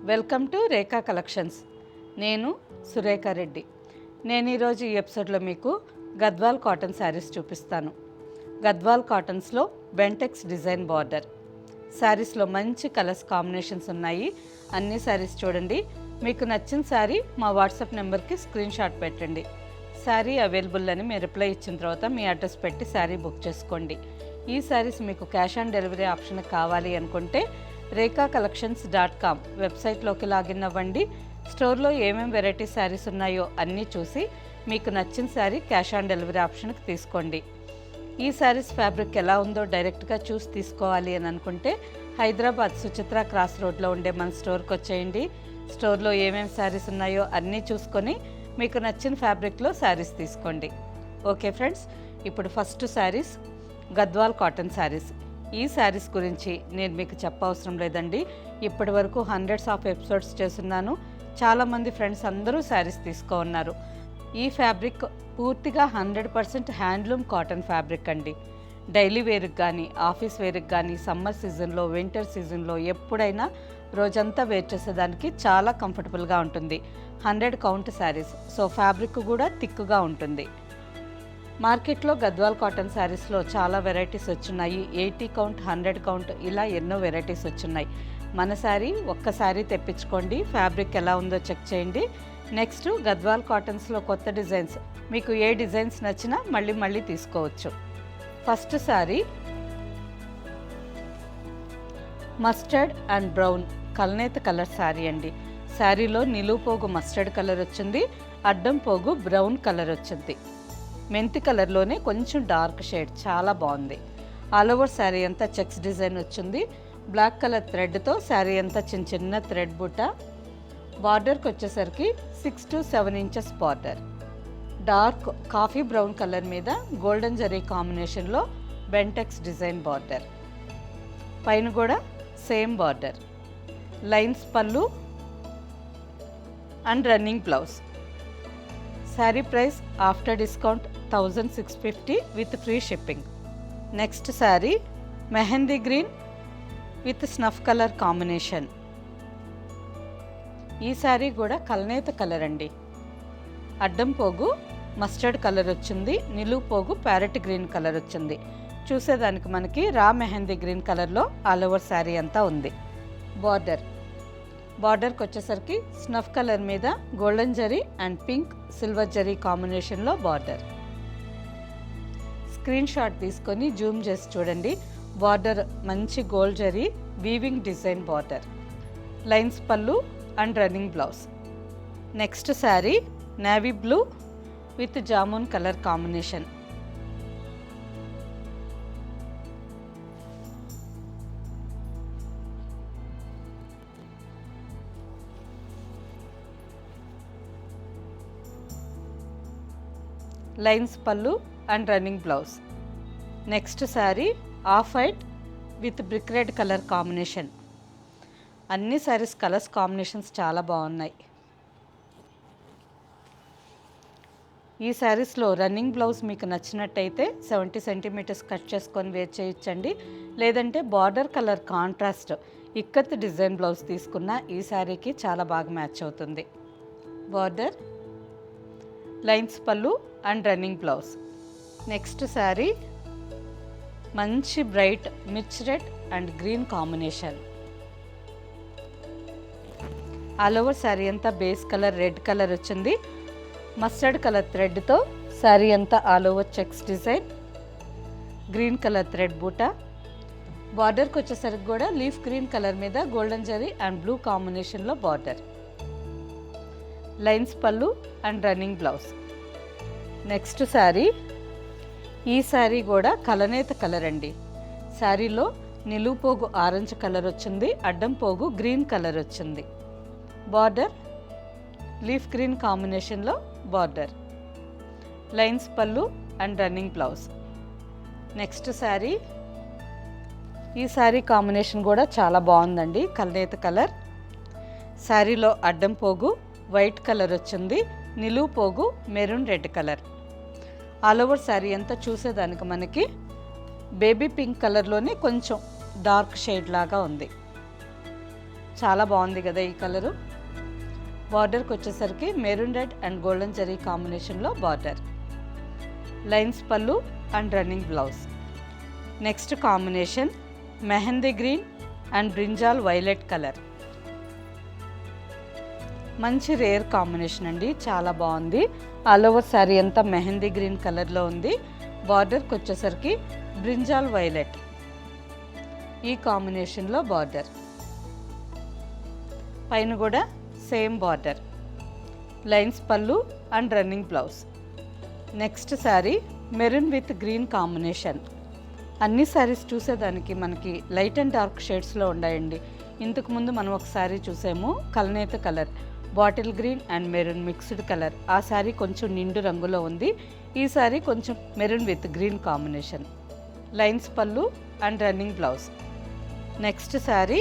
Welcome to Rekha collections. నేను సురేఖ రెడ్డి. నేను ఈరోజు ఈ ఎపిసోడ్లో మీకు గద్వాల్ కాటన్ శారీస్ చూపిస్తాను. గద్వాల్ కాటన్స్లో బెంటెక్స్ డిజైన్ బార్డర్ శారీస్లో మంచి కలర్స్ కాంబినేషన్స్ ఉన్నాయి. అన్ని శారీస్ చూడండి. మీకు నచ్చిన శారీ మా వాట్సాప్ నెంబర్కి స్క్రీన్ షాట్ పెట్టండి. శారీ అవైలబుల్ అని మీరు రిప్లై ఇచ్చిన తర్వాత మీ అడ్రస్ పెట్టి శారీ బుక్ చేసుకోండి. ఈ శారీస్ మీకు క్యాష్ ఆన్ డెలివరీ ఆప్షన్ కావాలి అనుకుంటే rekakcollections.com వెబ్సైట్లోకి లాగిన్ అవ్వండి. స్టోర్లో ఏమేమి వెరైటీ శారీస్ ఉన్నాయో అన్నీ చూసి మీకు నచ్చిన శారీ క్యాష్ ఆన్ డెలివరీ ఆప్షన్కి తీసుకోండి. ఈ శారీస్ ఫ్యాబ్రిక్ ఎలా ఉందో డైరెక్ట్గా చూసి తీసుకోవాలి అని అనుకుంటే హైదరాబాద్ సుచిత్ర క్రాస్ రోడ్లో ఉండే మన స్టోర్కి వచ్చేయండి. స్టోర్లో ఏమేమి శారీస్ ఉన్నాయో అన్నీ చూసుకొని మీకు నచ్చిన ఫ్యాబ్రిక్లో శారీస్ తీసుకోండి. ఓకే ఫ్రెండ్స్, ఇప్పుడు ఫస్ట్ శారీస్ గద్వాల్ కాటన్ శారీస్. ఈ శారీస్ గురించి నేను మీకు చెప్పవసరం లేదండి. ఇప్పటి వరకు హండ్రెడ్స్ ఆఫ్ ఎపిసోడ్స్ చేస్తున్నాను. చాలామంది ఫ్రెండ్స్ అందరూ శారీస్ ఉన్నారు. ఈ ఫ్యాబ్రిక్ పూర్తిగా 100% హ్యాండ్లూమ్ కాటన్ ఫ్యాబ్రిక్ అండి. డైలీ వేర్కి కానీ ఆఫీస్ వేర్కి కానీ సమ్మర్ సీజన్లో వింటర్ సీజన్లో ఎప్పుడైనా రోజంతా వేర్ చేసేదానికి చాలా కంఫర్టబుల్గా ఉంటుంది. 100 కౌంట్ శారీస్, సో ఫ్యాబ్రిక్ కూడా థిక్గా ఉంటుంది. మార్కెట్లో గద్వాల్ కాటన్ శారీస్లో చాలా వెరైటీస్ వచ్చున్నాయి. 80 కౌంట్, 100 కౌంట్ ఇలా ఎన్నో వెరైటీస్ వచ్చున్నాయి. మన శారీ ఒక్కసారి తెప్పించుకోండి, ఫ్యాబ్రిక్ ఎలా ఉందో చెక్ చేయండి. నెక్స్ట్ గద్వాల్ కాటన్స్లో కొత్త డిజైన్స్, మీకు ఏ డిజైన్స్ నచ్చినా మళ్ళీ తీసుకోవచ్చు. First sari mustard and brown కల్నేత కలర్ శారీ అండి. శారీలో నిలువు పోగు మస్టర్డ్ కలర్ వచ్చింది, అడ్డం పోగు బ్రౌన్ కలర్ వచ్చింది. మెంతి కలర్లోనే కొంచెం డార్క్ షేడ్, చాలా బాగుంది. ఆల్ ఓవర్ శారీ అంతా చెక్స్ డిజైన్ వచ్చింది. బ్లాక్ కలర్ థ్రెడ్తో శారీ అంతా చిన్న థ్రెడ్ బుట్ట. బార్డర్కి వచ్చేసరికి 6 to 7 inches border. Dark coffee brown colour మీద గోల్డెన్ జరీ కాంబినేషన్లో బెంటెక్స్ డిజైన్ బార్డర్. పైన కూడా సేమ్ బార్డర్. లైన్స్ పళ్ళు and running blouse. Sari price after discount 1650 with free shipping. Next sari mehndi green with snuff colour combination. ఈ శారీ కూడా కల్నేత కలర్ అండి. అడ్డం పోగు మస్టర్డ్ కలర్ వచ్చింది, నిలువు పోగు ప్యారెట్ గ్రీన్ కలర్ వచ్చింది. చూసేదానికి మనకి రా మెహందీ గ్రీన్ కలర్లో ఆల్ ఓవర్ శారీ అంతా ఉంది. బార్డర్కి వచ్చేసరికి స్నఫ్ కలర్ మీద golden zari and pink silver zari కాంబినేషన్లో బార్డర్. స్క్రీన్ షాట్ తీసుకొని జూమ్ చేసి చూడండి. బార్డర్ మంచి gold zari weaving design border. Lines పళ్ళు and running blouse. Next sari navy blue with jamun colour combination. Lines పళ్ళు and running blouse. Next sari off white with brick red colour combination. అన్ని saris colours combinations చాలా బాగున్నాయి. ఈ శారీస్లో రన్నింగ్ బ్లౌజ్ మీకు నచ్చినట్టయితే 70 సెంటీమీటర్స్ కట్ చేసుకొని వేర్ చేయొచ్చండి. లేదంటే border colour contrast ikat design blouse తీసుకున్న ఈ శారీకి చాలా బాగా మ్యాచ్ అవుతుంది. బార్డర్, లైన్స్ పళ్ళు and running blouse. Next sari మంచి bright mirch red and green combination. All over sari అంతా బేస్ కలర్ రెడ్ కలర్ వచ్చింది. మస్టర్డ్ కలర్ థ్రెడ్తో శారీ అంతా all over checks design. Green colour thread బూట. బార్డర్కి వచ్చేసరికి కూడా లీఫ్ గ్రీన్ కలర్ మీద గోల్డెన్ జరీ అండ్ బ్లూ కాంబినేషన్లో బార్డర్. లైన్స్ పళ్ళు and running blouse. Next sari, ఈ శారీ కూడా కలనేత కలర్ అండి. శారీలో నిలువు పోగు ఆరెంజ్ కలర్ వచ్చింది, అడ్డం పోగు గ్రీన్ కలర్ వచ్చింది. బార్డర్ లీఫ్ గ్రీన్ కాంబినేషన్లో బార్డర్. లైన్స్ పళ్ళు and running blouse. Next sari, ఈ శారీ కాంబినేషన్ కూడా చాలా బాగుందండి, కలనేత కలర్. శారీలో అడ్డం పోగు వైట్ కలర్ వచ్చింది, నిలువు పోగు maroon red colour. All over sari అంతా చూసేదానికి మనకి బేబీ పింక్ కలర్లోనే కొంచెం డార్క్ షేడ్ లాగా ఉంది. చాలా బాగుంది కదా ఈ కలరు. బార్డర్కి వచ్చేసరికి maroon red and golden zari కాంబినేషన్లో బార్డర్. లైన్స్ పళ్ళు and running blouse. Next combination mehndi green and brinjal violet colour. మంచి రేర్ కాంబినేషన్ అండి, చాలా బాగుంది. ఆల్ ఓవర్ శారీ అంతా మెహందీ గ్రీన్ కలర్లో ఉంది. బార్డర్కి వచ్చేసరికి బ్రింజాల్ వైలెట్ ఈ కాంబినేషన్లో బార్డర్. పైన కూడా సేమ్ బార్డర్. లైన్స్ పళ్ళు and running blouse. Next sari maroon with green combination. అన్ని శారీస్ చూసేదానికి మనకి లైట్ అండ్ డార్క్ షేడ్స్లో ఉన్నాయండి. ఇంతకుముందు మనం ఒక శారీ చూసాము కలనేత colour, bottle green and maroon mixed colour. ఆ శారీ కొంచెం నిండు రంగులో ఉంది. ఈ శారీ కొంచెం maroon with green combination. Lines పళ్ళు and running blouse. Next sari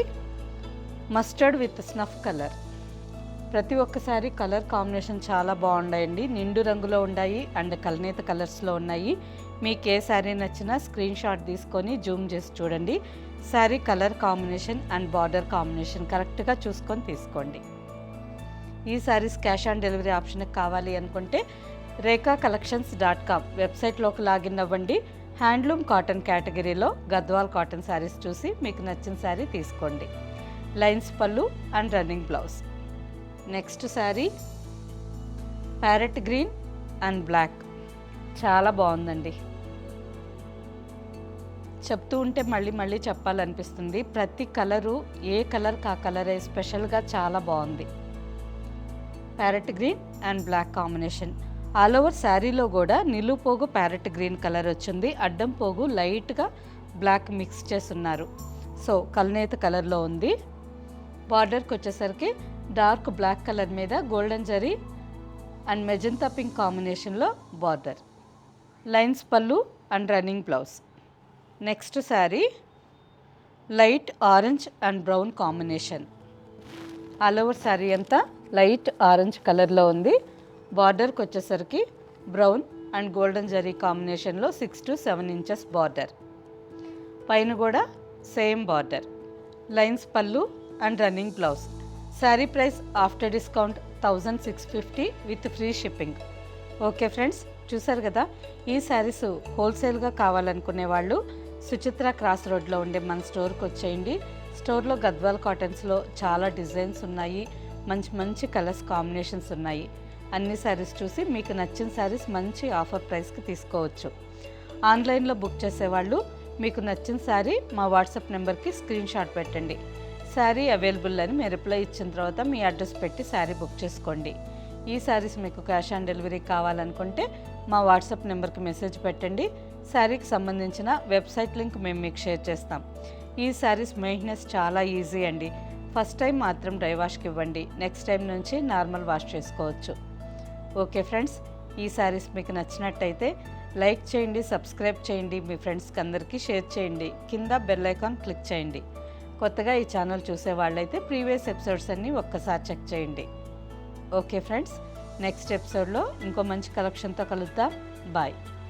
mustard with snuff colour. ప్రతి ఒక్కసారి కలర్ కాంబినేషన్ చాలా బాగున్నాయండి, నిండు రంగులో ఉన్నాయి అండ్ కలనేత కలర్స్లో ఉన్నాయి. మీకు ఏ శారీ నచ్చినా స్క్రీన్ షాట్ తీసుకొని జూమ్ చేసి చూడండి. Sari colour combination and border combination కరెక్ట్గా చూసుకొని తీసుకోండి. ఈ saris cash on delivery option కావాలి అనుకుంటే rekakcollections.com వెబ్సైట్లోకి లాగిన్ అవ్వండి. హ్యాండ్లూమ్ కాటన్ కేటగిరీలో గద్వాల్ కాటన్ శారీస్ చూసి మీకు నచ్చిన శారీ తీసుకోండి. లైన్స్ పళ్ళు and running blouse. Next sari parrot green and black. చాలా బాగుందండి, చెప్తూ ఉంటే మళ్ళీ మళ్ళీ చెప్పాలనిపిస్తుంది. ప్రతి కలరు ఏ కలర్కి ఆ కలరే స్పెషల్గా చాలా బాగుంది. Parrot green and black combination. All over శారీలో కూడా నిలువు పోగు ప్యారెట్ గ్రీన్ కలర్ వచ్చింది, అడ్డం పోగు లైట్గా బ్లాక్ మిక్స్ చేస్తున్నారు. సో కలనేత కలర్లో ఉంది. బార్డర్కి వచ్చేసరికి డార్క్ బ్లాక్ కలర్ మీద golden zari and magenta pink కాంబినేషన్లో బార్డర్. లైన్స్ పళ్ళు and running blouse. Next sari light orange and brown combination. All over sari అంతా లైట్ ఆరెంజ్ కలర్లో ఉంది. బార్డర్కి వచ్చేసరికి బ్రౌన్ అండ్ గోల్డెన్ జరీ కాంబినేషన్లో 6 to 7 ఇంచెస్ బార్డర్. పైన కూడా సేమ్ బార్డర్. లైన్స్ పళ్ళు and running blouse. Sari price after discount 1650 with free shipping. Okay friends, చూసారు కదా. ఈ శారీస్ హోల్సేల్గా కావాలనుకునే వాళ్ళు సుచిత్ర క్రాస్ రోడ్లో ఉండే మన స్టోర్కి వచ్చేయండి. స్టోర్లో గద్వాల్ కాటన్స్లో చాలా డిజైన్స్ ఉన్నాయి, మంచి మంచి కలర్స్ కాంబినేషన్స్ ఉన్నాయి. అన్ని శారీస్ చూసి మీకు నచ్చిన శారీస్ మంచి ఆఫర్ ప్రైస్కి తీసుకోవచ్చు. ఆన్లైన్లో బుక్ చేసేవాళ్ళు మీకు నచ్చిన శారీ మా వాట్సాప్ నెంబర్కి స్క్రీన్ షాట్ పెట్టండి. శారీ అవైలబుల్ అని మీరు రిప్లై ఇచ్చిన తర్వాత మీ అడ్రస్ పెట్టి శారీ బుక్ చేసుకోండి. ఈ శారీస్ మీకు క్యాష్ ఆన్ డెలివరీ కావాలనుకుంటే మా వాట్సాప్ నెంబర్కి మెసేజ్ పెట్టండి. శారీకి సంబంధించిన వెబ్సైట్ లింక్ మేము మీకు షేర్ చేస్తాం. ఈ శారీస్ మెయింటెనెన్స్ చాలా ఈజీ అండి. ఫస్ట్ టైం మాత్రం డ్రై వాష్కి ఇవ్వండి, నెక్స్ట్ టైం నుంచి నార్మల్ వాష్ చేసుకోవచ్చు. ఓకే ఫ్రెండ్స్, ఈ శారీస్ మీకు నచ్చినట్టయితే లైక్ చేయండి, సబ్స్క్రైబ్ చేయండి, మీ ఫ్రెండ్స్కి అందరికీ షేర్ చేయండి. కింద బెల్ ఐకాన్ క్లిక్ చేయండి. కొత్తగా ఈ ఛానల్ చూసే వాళ్ళైతే ప్రీవియస్ ఎపిసోడ్స్ అన్నీ ఒక్కసారి చెక్ చేయండి. ఓకే ఫ్రెండ్స్, నెక్స్ట్ ఎపిసోడ్లో ఇంకో మంచి కలెక్షన్తో కలుద్దాం. బాయ్.